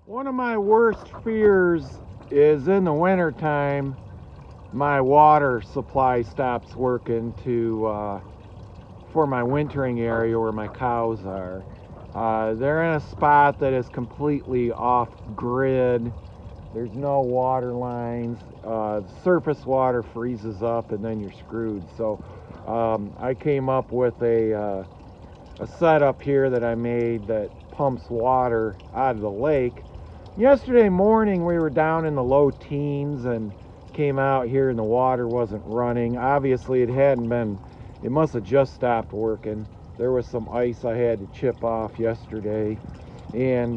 One of my worst fears is in the wintertime, my water supply stops working for my wintering area where my cows are. They're in a spot that is completely off grid. There's no water lines. Surface water freezes up and then you're screwed. So I came up with a setup here that I made that pumps water out of the lake. Yesterday morning we were down in the low teens and came out here and the water wasn't running. Obviously it must have just stopped working. There was some ice I had to chip off yesterday. And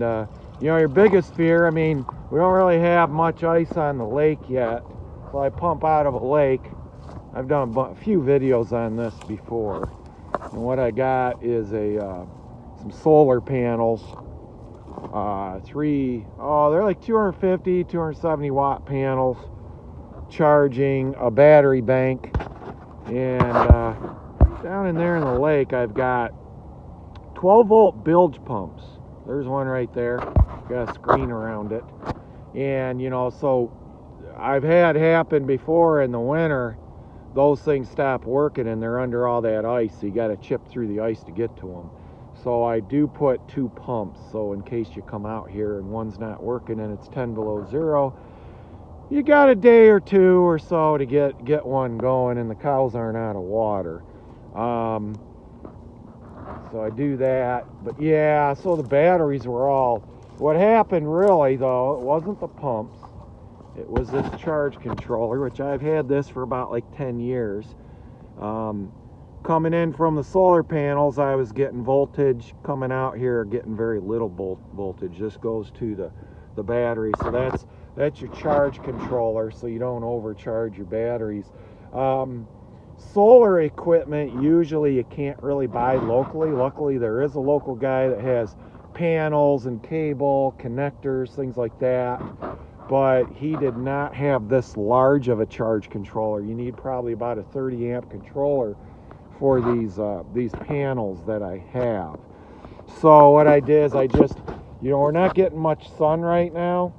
your biggest fear, we don't really have much ice on the lake yet. So I pump out of a lake. I've done a few videos on this before. And what I got is some solar panels. They're like 250, 270 watt panels charging a battery bank. And down in there in the lake, I've got 12 volt bilge pumps. There's one right there. Got a screen around it. And, so I've had happen before in the winter, those things stop working and they're under all that ice. So you got to chip through the ice to get to them. So I do put 2 pumps. So in case you come out here and one's not working and it's 10 below zero, you got a day or 2 or so to get one going and the cows aren't out of water. So I do that. But yeah, so the batteries were all... What happened really though, it wasn't the pumps. It was this charge controller, which I've had this for about like 10 years. Coming in from the solar panels, I was getting voltage. Coming out here, getting very little voltage. This goes to the battery. So that's your charge controller, so you don't overcharge your batteries. Solar equipment, usually you can't really buy locally. Luckily, there is a local guy that has panels and cable, connectors, things like that. But he did not have this large of a charge controller. You need probably about a 30 amp controller for these panels that I have. So what I did is I just, we're not getting much sun right now.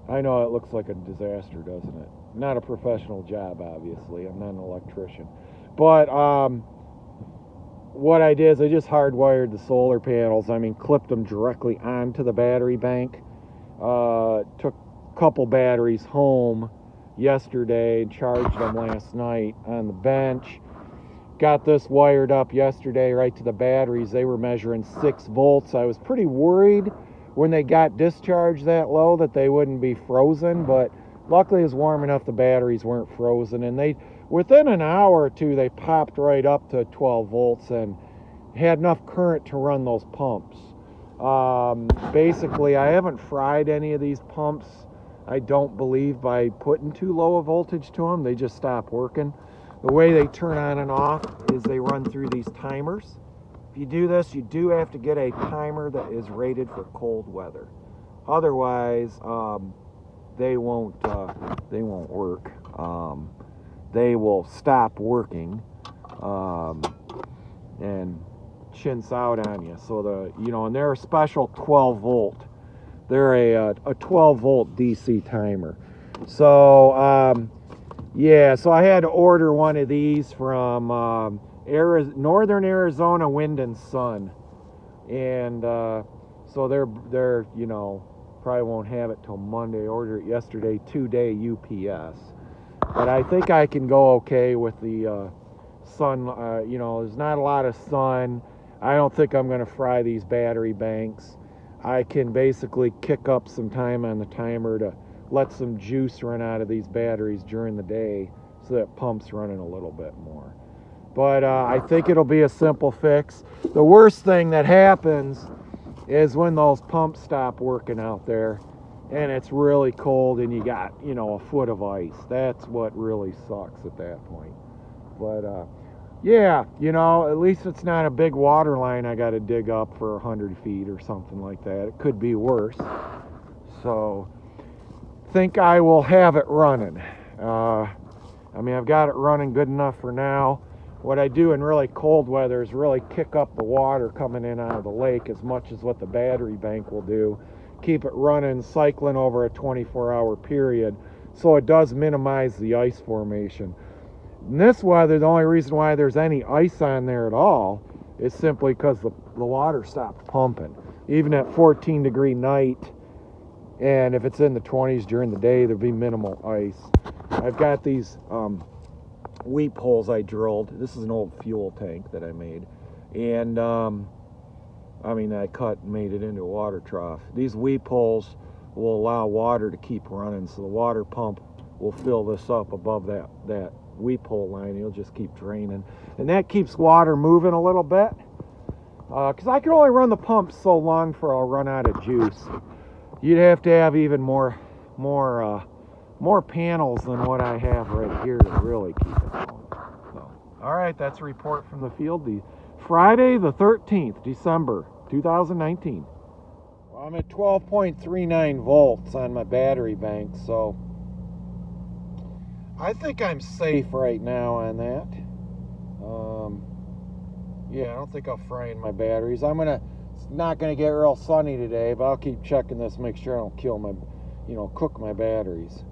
I know it looks like a disaster, doesn't it? Not a professional job, obviously. I'm not an electrician. But what I did is I just hardwired the solar panels. Clipped them directly onto the battery bank. Took a couple batteries home yesterday and charged them last night on the bench. Got this wired up yesterday right to the batteries. They were measuring 6 volts. I was pretty worried when they got discharged that low that they wouldn't be frozen, but luckily it was warm enough the batteries weren't frozen, and within an hour or two they popped right up to 12 volts and had enough current to run those pumps. Basically, I haven't fried any of these pumps, I don't believe, by putting too low a voltage to them. They just stop working. The way they turn on and off is they run through these timers. If you do this, you do have to get a timer that is rated for cold weather. Otherwise, they won't work. They will stop working and chintz out on you. So and they're a special 12 volt. They're a 12 volt DC timer. So yeah, so I had to order one of these from Northern Arizona Wind and Sun, and so they're probably won't have it till Monday. I ordered it yesterday, 2-day UPS, but I think I can go okay with the sun. There's not a lot of sun. I don't think I'm going to fry these battery banks. I can basically kick up some time on the timer to let some juice run out of these batteries during the day so that pump's running a little bit more. But I think it'll be a simple fix. The worst thing that happens is when those pumps stop working out there and it's really cold and you got, a foot of ice. That's what really sucks at that point. But yeah, at least it's not a big water line I got to dig up for 100 feet or something like that. It could be worse. So think I will have it running. I've got it running good enough for now. What I do in really cold weather is really kick up the water coming in out of the lake as much as what the battery bank will do. keep it running, cycling over a 24-hour period. So it does minimize the ice formation. In this weather, the only reason why there's any ice on there at all is simply because the water stopped pumping. Even at 14-degree night, and if it's in the 20s during the day, there'll be minimal ice. I've got these weep holes I drilled. This is an old fuel tank that I made. And, I cut and made it into a water trough. These weep holes will allow water to keep running, so the water pump will fill this up above that weep hole line. It'll just keep draining. And that keeps water moving a little bit. Because I can only run the pump so long before I'll run out of juice. You'd have to have even more panels than what I have right here to really keep it going. So, all right, that's a report from the field. The Friday the 13th, December 2019. Well, I'm at 12.39 volts on my battery bank, so I think I'm safe right now on that. Yeah, I don't think I'll fry in my batteries. It's not gonna get real sunny today, but I'll keep checking this, make sure I don't kill my, cook my batteries.